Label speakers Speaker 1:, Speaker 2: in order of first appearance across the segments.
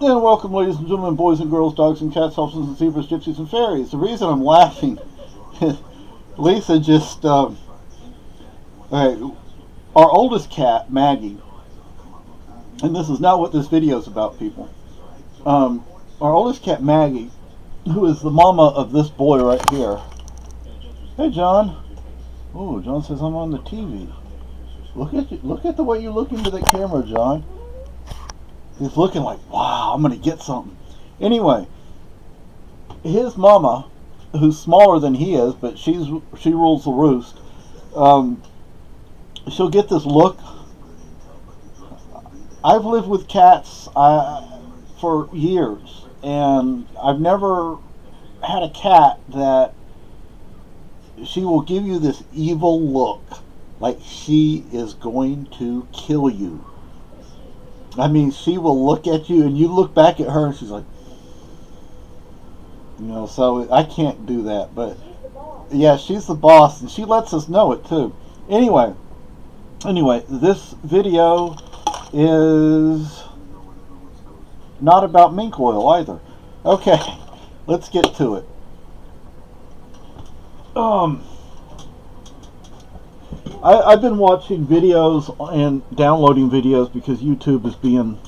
Speaker 1: And welcome, ladies and gentlemen, boys and girls, dogs and cats, elves and zebras, gypsies and fairies. The reason I'm laughing, Lisa just, alright, our oldest cat, Maggie, and this is not what this video is about, people. Our oldest cat, Maggie, who is the mama of this boy right here. Hey, John. Oh, John says I'm on the TV. Look at you, look at the way you look into the camera, John. He's looking like, wow, I'm going to get something. Anyway, his mama, who's smaller than he is, but she rules the roost, she'll get this look. I've lived with cats for years, and I've never had a cat that she will give you this evil look, like she is going to kill you. I mean, she will look at you, and you look back at her, and she's like, you know, so I can't do that. But, yeah, she's the boss, and she lets us know it, too. Anyway, this video is not about mink oil, either. Okay, let's get to it. I've been watching videos and downloading videos because YouTube is being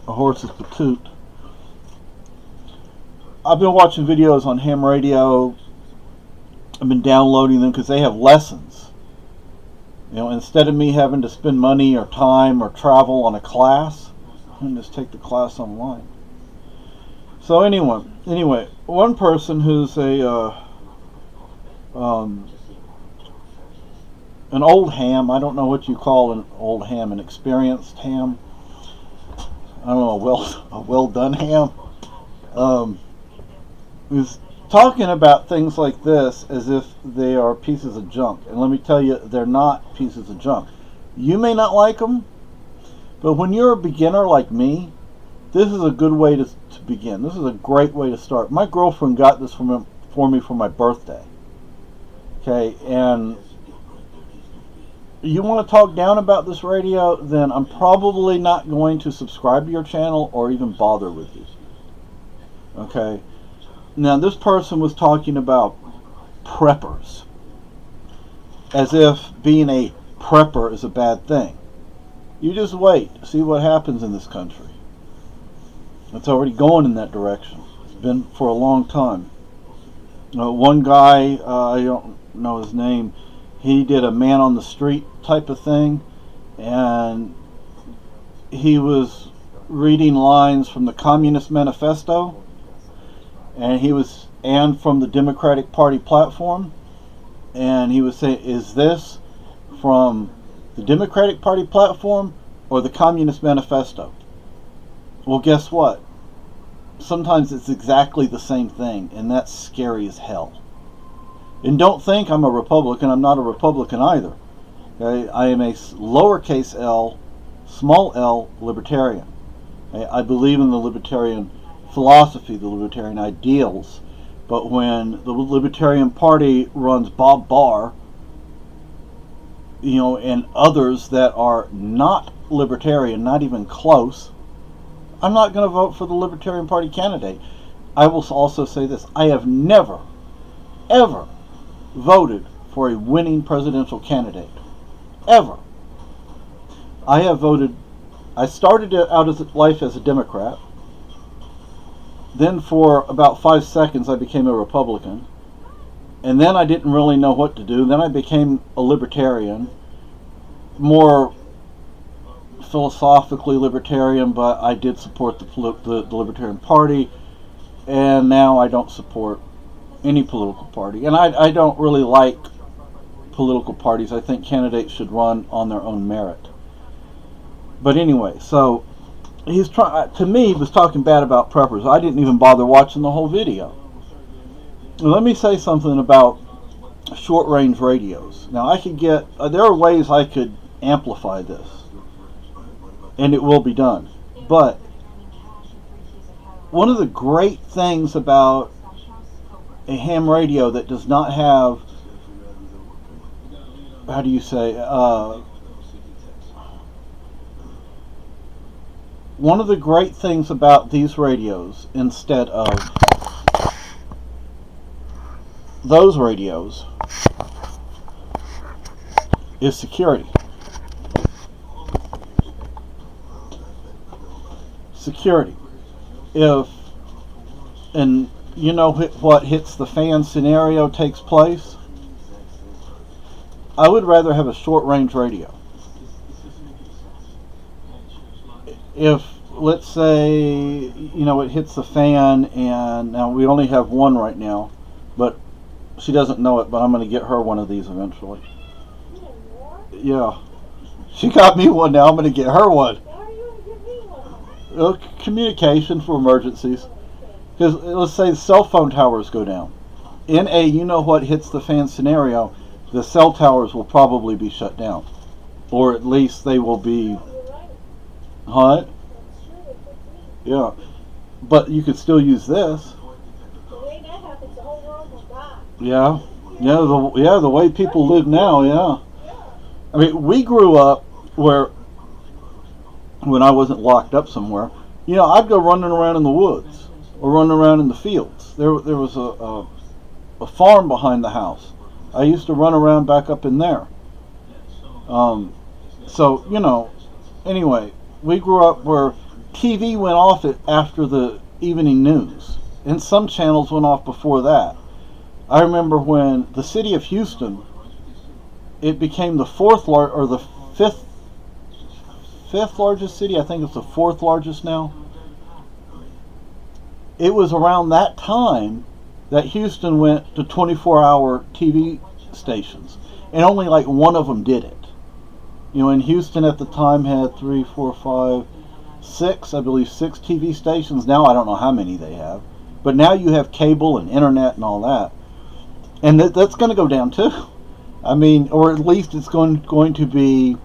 Speaker 1: a horse's patoot. I've been watching videos on ham radio. I've been downloading them because they have lessons. You know, instead of me having to spend money or time or travel on a class, I can just take the class online. So anyway, one person who's an old ham, I don't know what you call an old ham, an experienced ham, I don't know, a well done ham, is talking about things like this as if they are pieces of junk. And let me tell you, they're not pieces of junk. You may not like them, but when you're a beginner like me, this is a good way to begin. This is a great way to start. My girlfriend got this for me for my birthday. Okay, and you want to talk down about this radio, then I'm probably not going to subscribe to your channel or even bother with you. Okay, now this person was talking about preppers as if being a prepper is a bad thing. You just wait, see what happens in this country. It's already going in that direction. It's been for a long time. One guy, I don't know his name, he did a man on the street type of thing, and he was reading lines from the Communist Manifesto, and from the Democratic Party platform, and he was saying, is this from the Democratic Party platform or the Communist Manifesto? Well, guess what? Sometimes it's exactly the same thing, and that's scary as hell. And don't think I'm a Republican. I'm not a Republican either. Okay? I am a lowercase l, small l libertarian. Okay? I believe in the libertarian philosophy, the libertarian ideals. But when the Libertarian Party runs Bob Barr, you know, and others that are not libertarian, not even close, I'm not going to vote for the Libertarian Party candidate. I will also say this. I have never, ever voted for a winning presidential candidate. Ever. I started out as life as a Democrat. Then for about 5 seconds I became a Republican. And then I didn't really know what to do. Then I became a libertarian. More philosophically libertarian, but I did support the Libertarian Party. And now I don't support any political party. And I don't really like political parties. I think candidates should run on their own merit. But anyway, so he's to me, he was talking bad about preppers. I didn't even bother watching the whole video. Let me say something about short-range radios. Now, I could get, there are ways I could amplify this, and it will be done. But one of the great things about a ham radio that does not have, how do you say, one of the great things about these radios, instead of those radios, is security. Security. If, and you know what hits the fan scenario takes place, I would rather have a short range radio. If, let's say, it hits the fan, and now we only have one right now, but she doesn't know it, but I'm going to get her one of these eventually. Yeah. She got me one, now I'm going to get her one. Communication for emergencies. Because let's say the cell phone towers go down. In a what hits the fan scenario, the cell towers will probably be shut down. Or at least they will be... Huh? Yeah. But you could still use this. Yeah. The way people live now, yeah. I mean, we grew up where, when I wasn't locked up somewhere, I'd go running around in the woods or running around in the fields. There was a farm behind the house. I used to run around back up in there. So, anyway, we grew up where TV went off after the evening news, and some channels went off before that. I remember when the city of Houston, it became the fifth largest city. I think it's the fourth largest now. It was around that time that Houston went to 24-hour TV stations, and only like one of them did it. And Houston at the time had 3, 4, 5, 6, I believe 6 TV stations. Now I don't know how many they have, but now you have cable and internet and all that, and that's going to go down too. I mean, or at least it's going to be,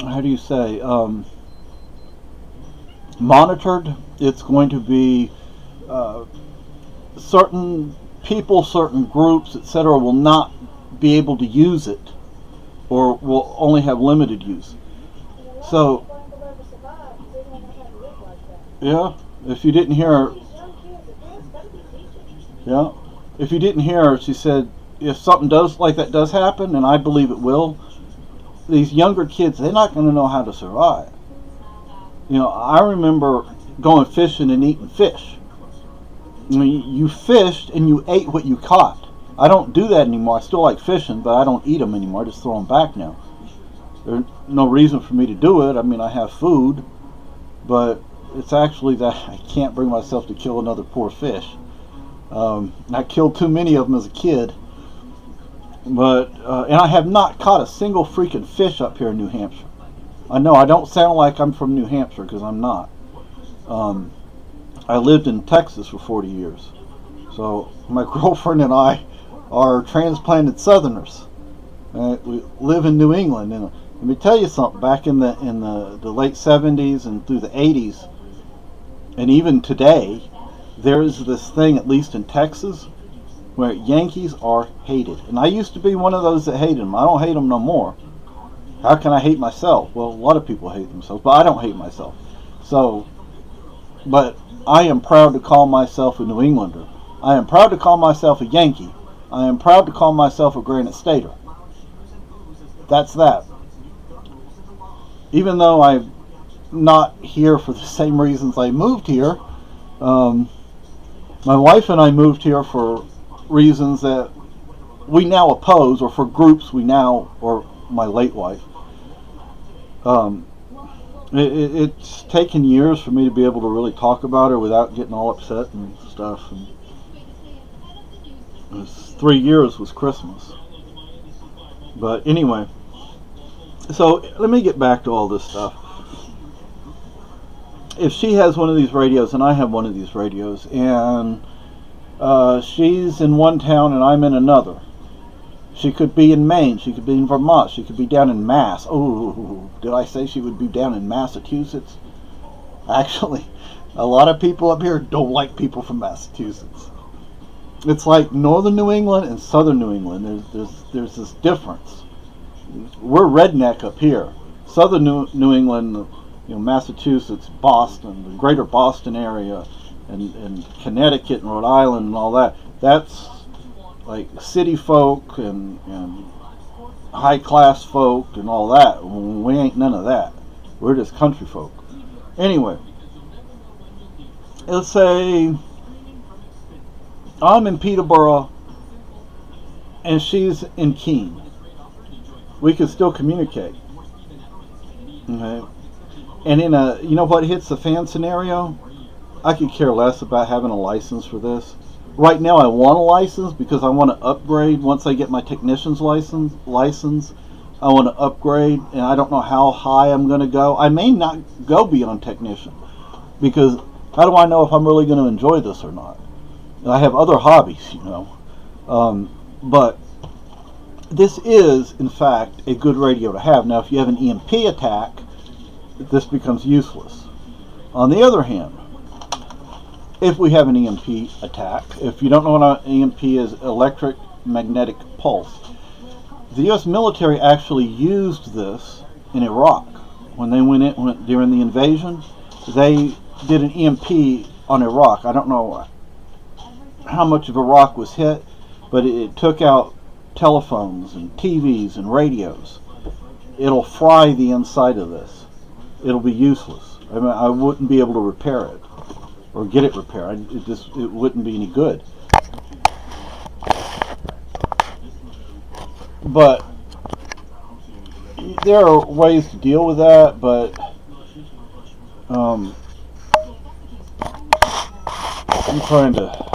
Speaker 1: how do you say, monitored. It's going to be certain people, certain groups, etc. will not be able to use it, or will only have limited use. So, yeah, if you didn't hear her, yeah, if you didn't hear her, she said, if something like that does happen, and I believe it will, these younger kids, they're not going to know how to survive. I remember going fishing and eating fish. You fished and you ate what you caught. I don't do that anymore. I still like fishing, but I don't eat them anymore. I just throw them back now. There's no reason for me to do it. I mean, I have food, but it's actually that I can't bring myself to kill another poor fish. I killed too many of them as a kid, but and I have not caught a single freaking fish up here in New Hampshire. I know I don't sound like I'm from New Hampshire, because I'm not. I lived in Texas for 40 years, so my girlfriend and I are transplanted Southerners. We live in New England, and let me tell you something. Back in the late 70s and through the 80s, and even today, there's this thing, at least in Texas, where Yankees are hated. And I used to be one of those that hated them. I don't hate them no more. How can I hate myself? Well, a lot of people hate themselves, but I don't hate myself. So, but I am proud to call myself a New Englander. I am proud to call myself a Yankee. I am proud to call myself a Granite Stater. That's that. Even though I'm not here for the same reasons I moved here, my wife and I moved here for reasons that we now oppose, or for groups we now, or my late wife. It's taken years for me to be able to really talk about her without getting all upset and stuff. And it was 3 years was Christmas. But anyway, so let me get back to all this stuff. If she has one of these radios and I have one of these radios, and she's in one town and I'm in another, she could be in Maine, she could be in Vermont, she could be down in Mass. Oh, did I say she would be down in Massachusetts? Actually, a lot of people up here don't like people from Massachusetts. It's like northern New England and southern New England. There's this difference. We're redneck up here, southern New England, Massachusetts, Boston, the greater Boston area, and Connecticut and Rhode Island and all that. That's like city folk and high class folk and all that. We ain't none of that. We're just country folk. Anyway, let's say I'm in Peterborough and she's in Keene. We can still communicate. Okay? And in a, what hits the fan scenario, I could care less about having a license for this. Right now I want a license because I want to upgrade once I get my technician's license. I want to upgrade, and I don't know how high I'm going to go. I may not go beyond technician because how do I know if I'm really going to enjoy this or not? I have other hobbies, but this is, in fact, a good radio to have. Now, if you have an EMP attack, this becomes useless. On the other hand, if we have an EMP attack, if you don't know what an EMP is, electric magnetic pulse, the U.S. military actually used this in Iraq. When they went during the invasion, they did an EMP on Iraq. I don't know how much of Iraq was hit, but it took out telephones and TVs and radios. It'll fry the inside of this. It'll be useless. I mean, I wouldn't be able to repair it or get it repaired. It wouldn't be any good. But there are ways to deal with that, but I'm trying to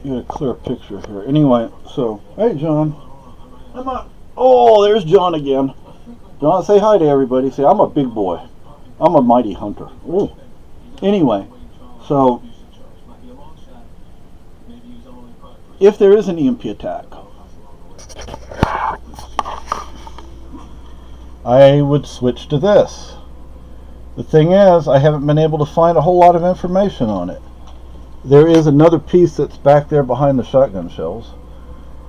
Speaker 1: get a clear picture here. Anyway, so, hey John. Oh, there's John again. John, say hi to everybody. Say, I'm a big boy. I'm a mighty hunter. Ooh. Anyway, so if there is an EMP attack, I would switch to this. The thing is, I haven't been able to find a whole lot of information on it. There is another piece that's back there behind the shotgun shells,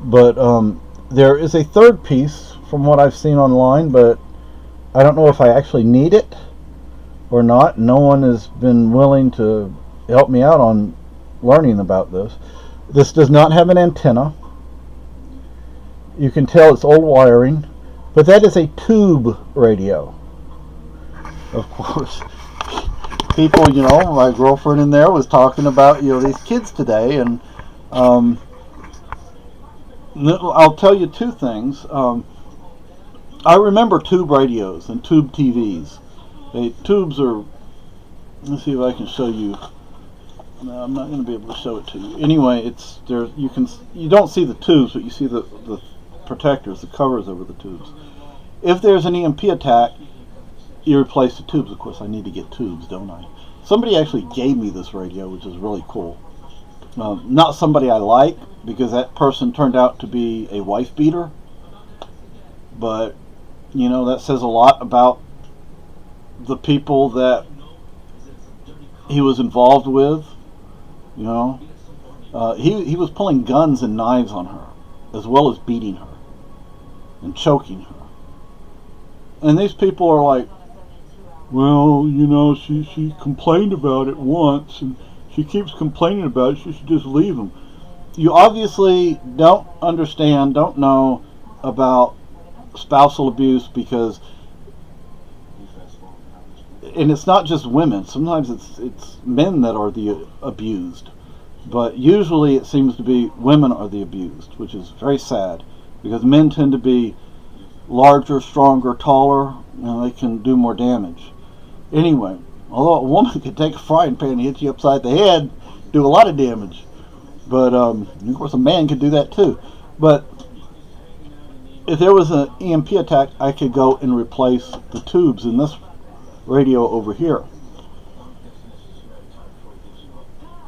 Speaker 1: but there is a third piece from what I've seen online, but I don't know if I actually need it or not. No one has been willing to help me out on learning about this. This does not have an antenna. You can tell it's old wiring, but that is a tube radio. Of course, people, my girlfriend in there was talking about, these kids today, and I'll tell you two things. I remember tube radios and tube TVs. Tubes are, let's see if I can show you. No, I'm not going to be able to show it to you. Anyway, it's there. You don't see the tubes, but you see the protectors, the covers over the tubes. If there's an EMP attack, you replace the tubes. Of course, I need to get tubes, don't I? Somebody actually gave me this radio, which is really cool. Not somebody I like, because that person turned out to be a wife beater. But that says a lot about the people that he was involved with. He was pulling guns and knives on her, as well as beating her and choking her. And these people are like, well, she complained about it once, and she keeps complaining about it. She should just leave him. You obviously don't know about spousal abuse, because, and it's not just women. Sometimes it's men that are the abused, but usually it seems to be women are the abused, which is very sad, because men tend to be larger, stronger, taller, and they can do more damage. Anyway, although a woman could take a frying pan and hit you upside the head, do a lot of damage, but of course a man could do that too. But if there was an EMP attack, I could go and replace the tubes in this radio over here.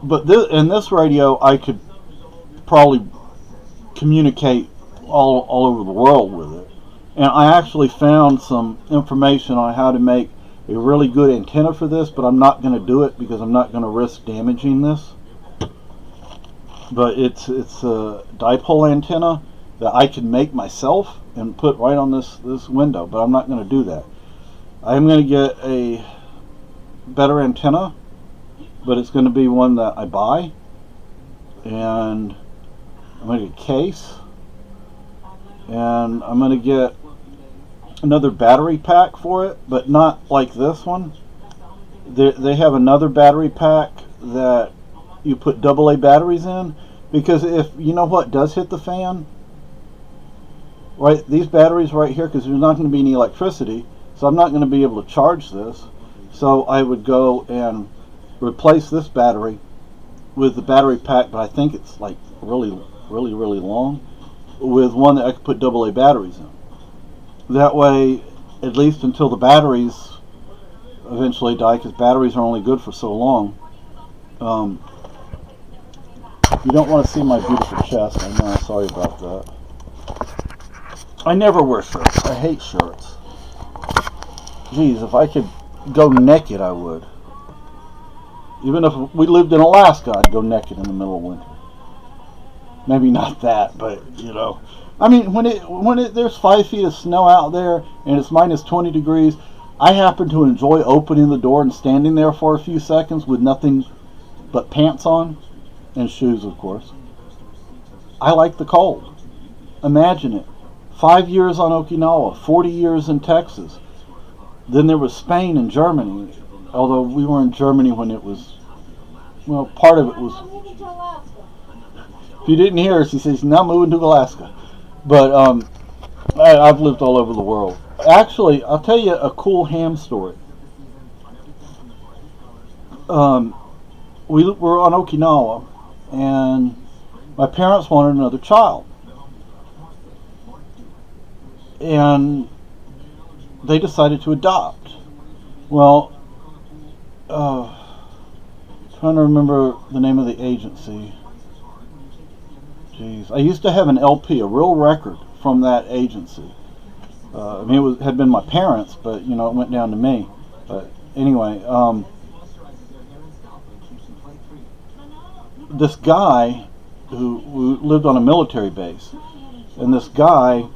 Speaker 1: But in this radio, I could probably communicate all over the world with it. And I actually found some information on how to make a really good antenna for this, but I'm not going to do it because I'm not going to risk damaging this. But it's a dipole antenna, that I can make myself and put right on this window, but I'm not going to do that. I'm going to get a better antenna, but it's going to be one that I buy, and I'm going to get a case, and I'm going to get another battery pack for it, but not like this one. They have another battery pack that you put AA batteries in, because if you know what does hit the fan, right, these batteries right here, because there's not going to be any electricity, so I'm not going to be able to charge this. So I would go and replace this battery with the battery pack, but I think it's like really long, with one that I could put AA batteries in. That way, at least until the batteries eventually die, because batteries are only good for so long. You don't want to see my beautiful chest. I know, sorry about that. I never wear shirts. I hate shirts. Geez, if I could go naked, I would. Even if we lived in Alaska, I'd go naked in the middle of winter. Maybe not that, but you know. I mean, when there's 5 feet of snow out there and it's minus 20 degrees, I happen to enjoy opening the door and standing there for a few seconds with nothing but pants on and shoes, of course. I like the cold. Imagine it. 5 years on Okinawa, 40 years in Texas. Then there was Spain and Germany, although we were in Germany when it was, well, part of it was. If you didn't hear her, she says, now moving to Alaska. But I've lived all over the world. Actually, I'll tell you a cool ham story. We were on Okinawa, and my parents wanted another child. And they decided to adopt. Well, trying to remember the name of the agency. Jeez, I used to have an LP, a real record from that agency. I mean, it had been my parents, but you know, it went down to me. But anyway, this guy who lived on a military base, and this guy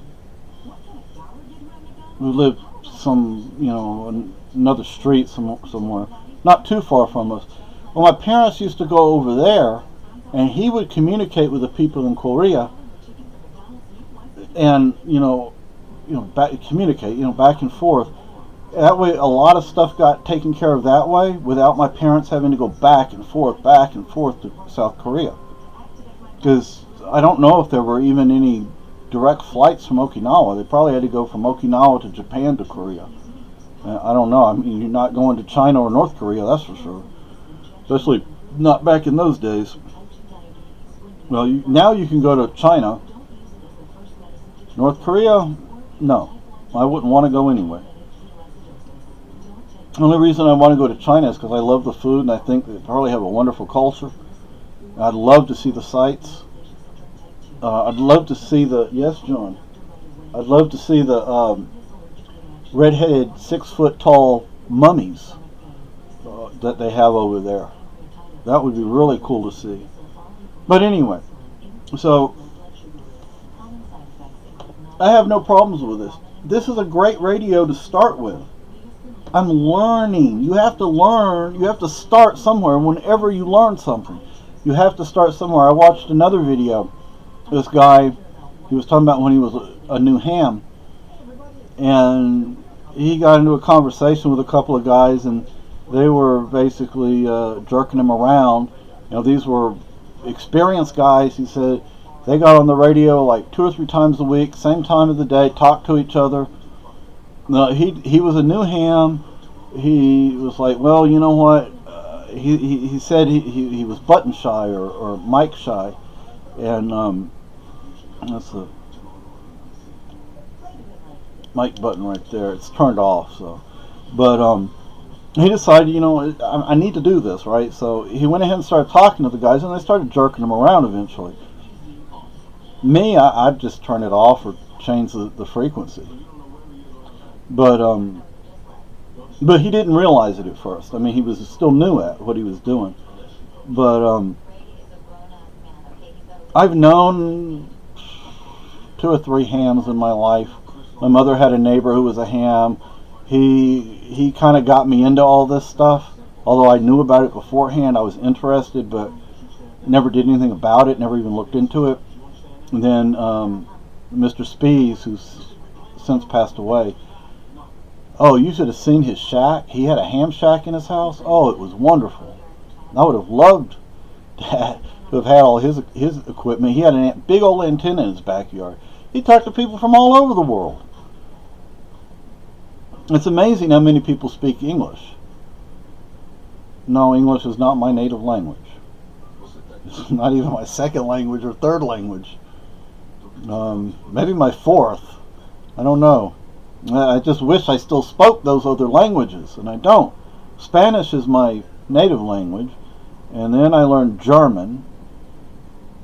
Speaker 1: who lived another street somewhere, not too far from us. Well, my parents used to go over there, and he would communicate with the people in Korea, and communicate, back and forth. That way, a lot of stuff got taken care of that way, without my parents having to go back and forth to South Korea. Because I don't know if there were even any direct flights from Okinawa. They probably had to go from Okinawa to Japan to Korea. I don't know. I mean, you're not going to China or North Korea, that's for sure. Especially not back in those days. Well, now you can go to China. North Korea, no. I wouldn't want to go anyway. The only reason I want to go to China is because I love the food, and I think they probably have a wonderful culture. I'd love to see the sights. I'd love to see yes, John. I'd love to see the red-headed, 6-foot-tall mummies that they have over there. That would be really cool to see. But anyway, so I have no problems with this. This is a great radio to start with. I'm learning. You have to learn. You have to start somewhere. Whenever you learn something, you have to start somewhere. I watched another video. This guy, he was talking about when he was a new ham, and he got into a conversation with a couple of guys, and they were basically jerking him around. These were experienced guys. He said they got on the radio like 2 or 3 times a week, same time of the day, talked to each other. No, he was a new ham. He was like, well, you know what? He said he was button shy or mic shy, and that's the mic button right there. It's turned off. So, but he decided, I need to do this, right? So he went ahead and started talking to the guys, and they started jerking him around eventually. Me, I'd just turn it off or change the frequency. But he didn't realize it at first. I mean, he was still new at what he was doing. But I've known 2 or 3 hams in my life. My mother had a neighbor who was a ham. He kind of got me into all this stuff. Although I knew about it beforehand, I was interested, but never did anything about it, never even looked into it. And then Mr. Spees, who's since passed away, oh, you should have seen his shack. He had a ham shack in his house. Oh, it was wonderful. I would have loved to have had all his equipment. He had a big old antenna in his backyard. He talked to people from all over the world. It's amazing how many people speak English. No, English is not my native language. It's not even my second language or third language. Maybe my fourth. I don't know. I just wish I still spoke those other languages, and I don't. Spanish is my native language, and then I learned German,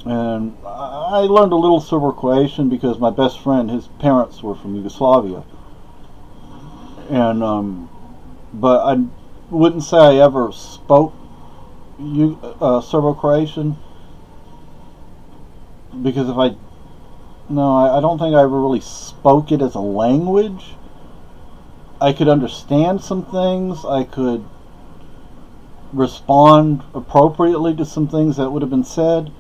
Speaker 1: and I learned a little Serbo-Croatian because my best friend, his parents were from Yugoslavia. And but I wouldn't say I ever spoke Serbo-Croatian, because I don't think I ever really spoke it as a language. I could understand some things. I could respond appropriately to some things that would have been said.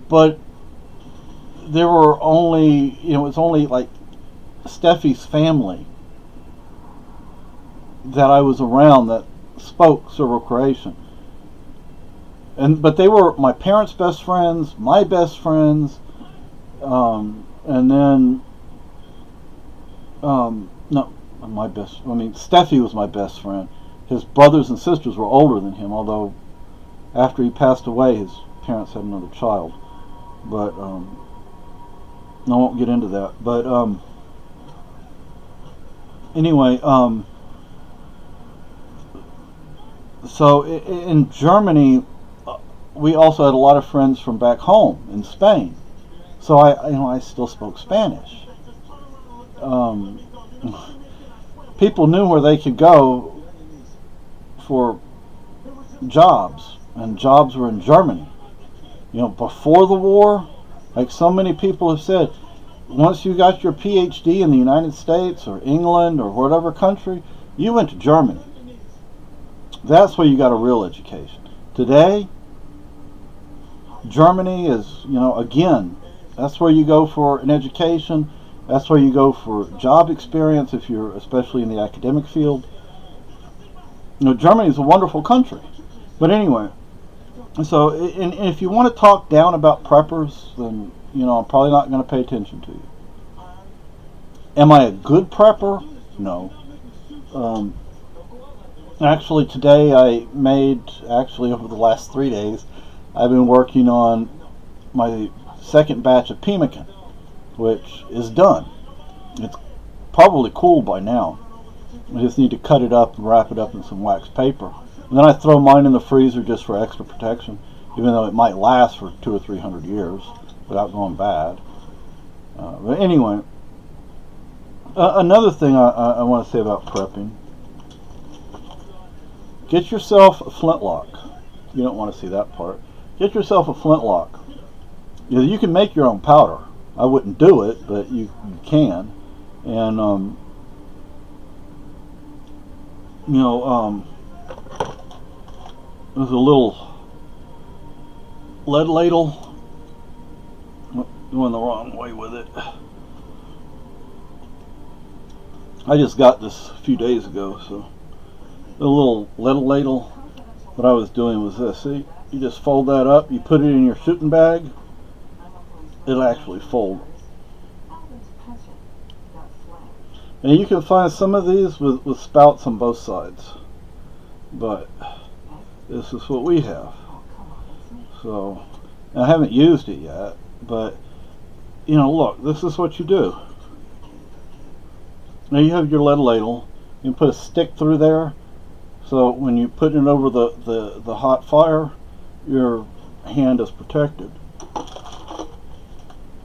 Speaker 1: But there were only, it was only like Steffi's family that I was around that spoke Serbo-Croatian. But they were my parents' best friends, my best friends, and then Steffi was my best friend. His brothers and sisters were older than him, although after he passed away, his parents had another child. But I won't get into that. But anyway, so in Germany, we also had a lot of friends from back home in Spain. So I still spoke Spanish. People knew where they could go for jobs, and jobs were in Germany. Before the war, like so many people have said, once you got your PhD in the United States or England or whatever country, you went to Germany. That's where you got a real education. Today, Germany is, again, that's where you go for an education. That's where you go for job experience if you're especially in the academic field. Germany is a wonderful country. But anyway, so and if you want to talk down about preppers, then, I'm probably not going to pay attention to you. Am I a good prepper? No. Actually, today over the last 3 days, I've been working on my second batch of pemmican, which is done. It's probably cooled by now. I just need to cut it up and wrap it up in some wax paper. And then I throw mine in the freezer just for extra protection, even though it might last for 200 or 300 years without going bad. But anyway, another thing I want to say about prepping: get yourself a flintlock. You don't want to see that part. Get yourself a flintlock. You can make your own powder. I wouldn't do it, but you can. And there's a little lead ladle. Going the wrong way with it. I just got this a few days ago, so the little lead ladle. What I was doing was this. See, you just fold that up. You put it in your shooting bag. It'll actually fold. And you can find some of these with spouts on both sides. But this is what we have. So, I haven't used it yet, but look, this is what you do. Now you have your lead ladle. You can put a stick through there, so when you put it over the hot fire, your hand is protected.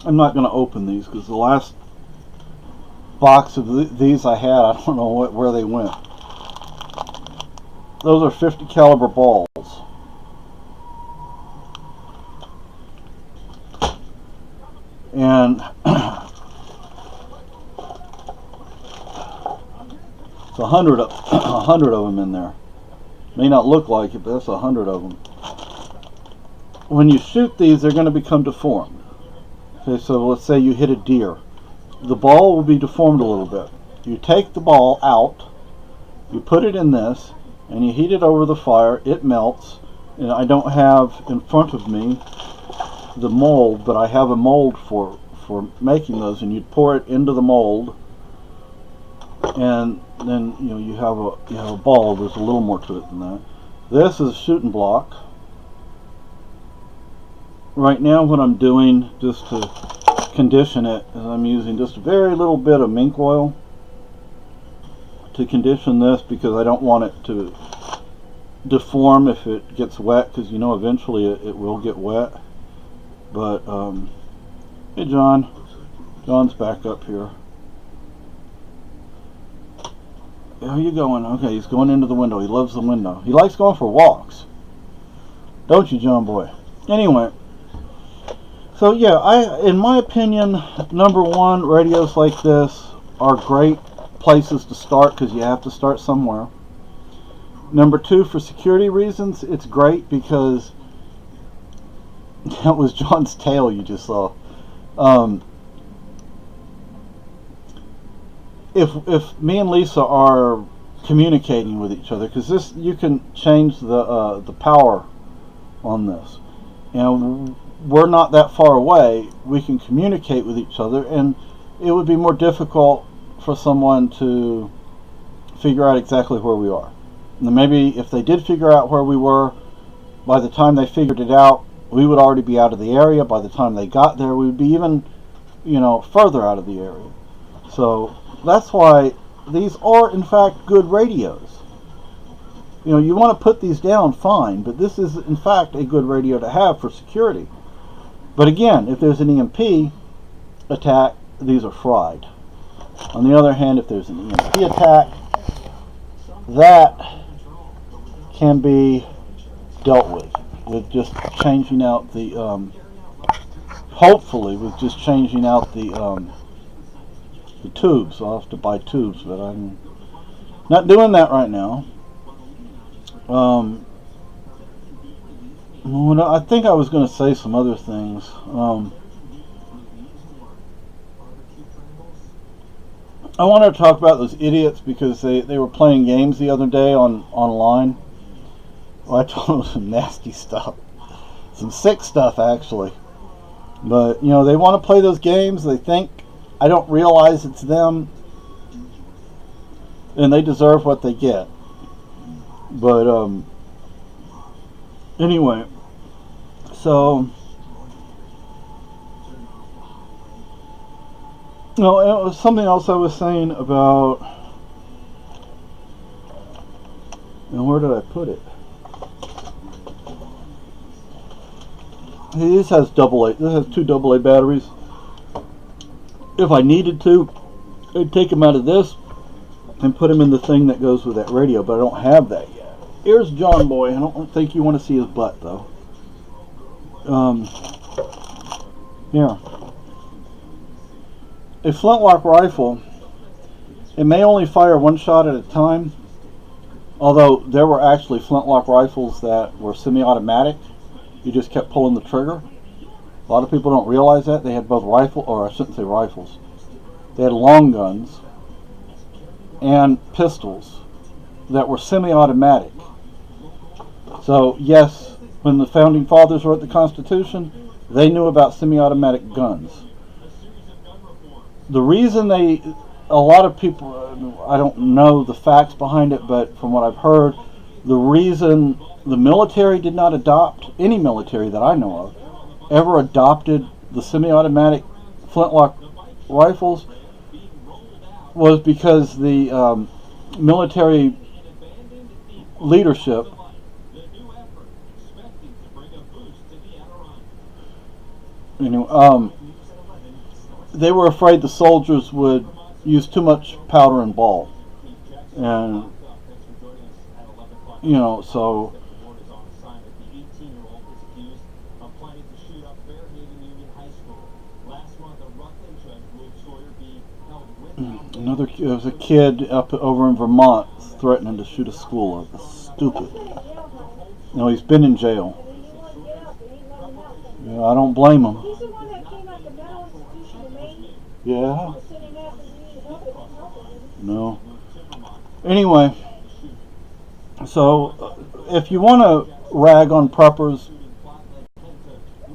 Speaker 1: I'm not going to open these because the last box of these I had, I don't know where they went. Those are 50 caliber balls. and it's 100 of them in there. May not look like it, but that's 100 of them. When you shoot these, they're going to become deformed. Okay, so let's say you hit a deer. The ball will be deformed a little bit. You take the ball out, you put it in this, and you heat it over the fire. It melts. And I don't have in front of me the mold, but I have a mold for making those, and you pour it into the mold, and then you have a ball. There's a little more to it than that. This is a shooting block. Right now what I'm doing, just to condition it, is I'm using just a very little bit of mink oil to condition this, because I don't want it to deform if it gets wet, because eventually it will get wet. But hey John's back up here. How are you going? Okay, he's going into the window. He loves the window. He likes going for walks, don't you, John boy? Anyway, so yeah, in my opinion, number one, radios like this are great places to start, because you have to start somewhere. Number two, for security reasons, it's great because that was John's tail you just saw. If me and Lisa are communicating with each other, because this, you can change the power on this, and we're not that far away, we can communicate with each other, and it would be more difficult for someone to figure out exactly where we are. And maybe if they did figure out where we were, by the time they figured it out, we would already be out of the area. By the time they got there, we would be even further out of the area. So that's why these are in fact good radios. You want to put these down, fine, but this is in fact a good radio to have for security. But again, if there's an EMP attack, these are fried. On the other hand, if there's an EMP attack, that can be dealt with just changing out the hopefully with just changing out the tubes. I'll have to buy tubes, but I'm not doing that right now. I think I was going to say some other things. I wanted to talk about those idiots, because they were playing games the other day online. Well, I told them some nasty stuff, some sick stuff actually. But they want to play those games. They think I don't realize it's them, and they deserve what they get. But anyway, so it was something else I was saying about. And where did I put it? This has AA. This has two AA batteries. If I needed to, I'd take them out of this and put them in the thing that goes with that radio, but I don't have that yet. Here's John boy. I don't think you want to see his butt though. Yeah. A flintlock rifle, it may only fire one shot at a time, although there were actually flintlock rifles that were semi-automatic. You just kept pulling the trigger. A lot of people don't realize that. They had both I shouldn't say rifles. They had long guns and pistols that were semi-automatic. So yes, when the founding fathers wrote the Constitution, they knew about semi-automatic guns. The reason a lot of people, I don't know the facts behind it, but from what I've heard, the reason the military did not adopt, any military that I know of, ever adopted the semi-automatic flintlock rifles was because the military leadership they were afraid the soldiers would use too much powder and ball, and so There was a kid up over in Vermont threatening to shoot a school up. It's stupid. He's been in jail. Yeah, I don't blame him. Yeah. No. Anyway, so if you want to rag on preppers,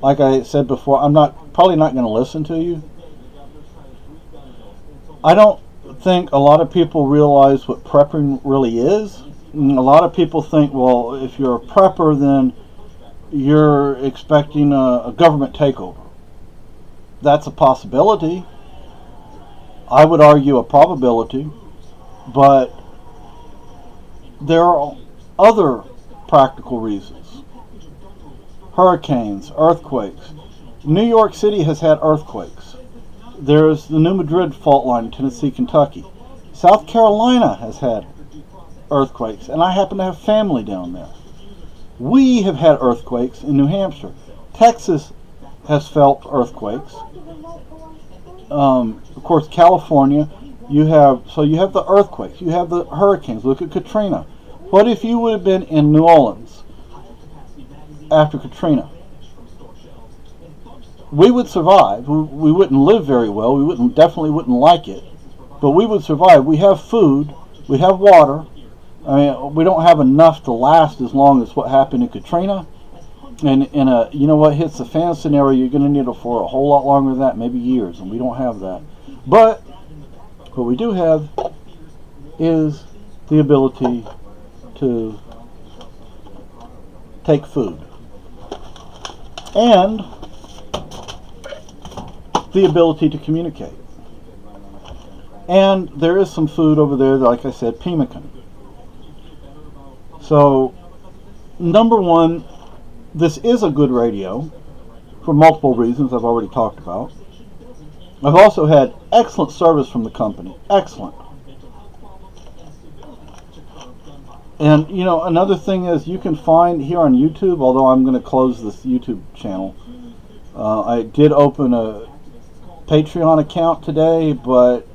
Speaker 1: like I said before, I'm probably not going to listen to you. I don't think a lot of people realize what prepping really is. And a lot of people think, well, if you're a prepper, then you're expecting a government takeover. That's a possibility. I would argue a probability, but there are other practical reasons. Hurricanes, earthquakes. New York City has had earthquakes. There's the New Madrid fault line in Tennessee, Kentucky. South Carolina has had earthquakes, and I happen to have family down there. We have had earthquakes in New Hampshire. Texas has felt earthquakes. Of course, California, you have the earthquakes, you have the hurricanes. Look at Katrina. What if you would have been in New Orleans after Katrina? We would survive. We wouldn't live very well. We definitely wouldn't like it, but we would survive. We have food. We have water. I mean, we don't have enough to last as long as what happened in Katrina. And in a what hits the fan scenario, you're going to need it for a whole lot longer than that, maybe years, and we don't have that. But what we do have is the ability to take food and the ability to communicate. And there is some food over there, like I said, pemmican. So, number one, this is a good radio for multiple reasons I've already talked about. I've also had excellent service from the company. Excellent. And, another thing is you can find here on YouTube, although I'm going to close this YouTube channel, I did open a Patreon account today, but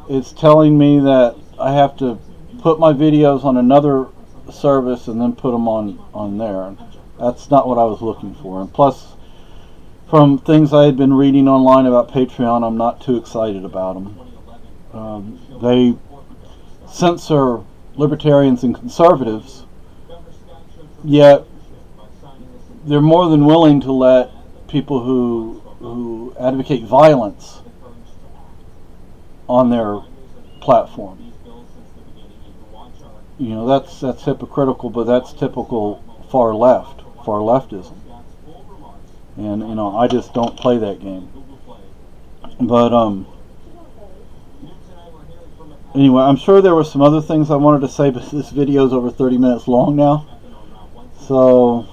Speaker 1: it's telling me that I have to put my videos on another service and then put them on there. And that's not what I was looking for. And plus, from things I had been reading online about Patreon, I'm not too excited about them. They censor libertarians and conservatives, yet they're more than willing to let people who advocate violence on their platform. That's hypocritical, but that's typical far leftism. And I just don't play that game. But anyway, I'm sure there were some other things I wanted to say, but this video is over 30 minutes long now. So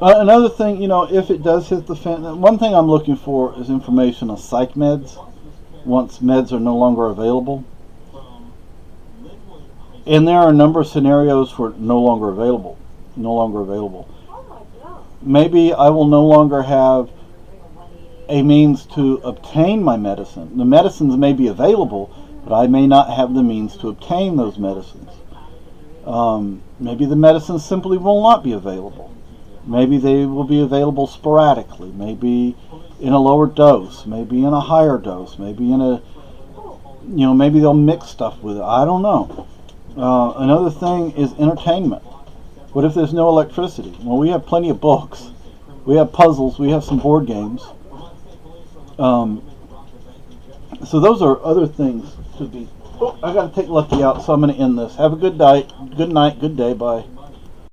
Speaker 1: another thing, if it does hit the fan, one thing I'm looking for is information on psych meds once meds are no longer available. And there are a number of scenarios where no longer available. Maybe I will no longer have a means to obtain my medicine. The medicines may be available, but I may not have the means to obtain those medicines. Maybe the medicines simply will not be available. Maybe they will be available sporadically, maybe in a lower dose, maybe in a higher dose, maybe maybe they'll mix stuff with it. I don't know. Another thing is entertainment. What if there's no electricity? Well, we have plenty of books. We have puzzles. We have some board games. So those are other things to be... Oh, I got to take Lucky out, so I'm going to end this. Have a good night. Good day. Bye.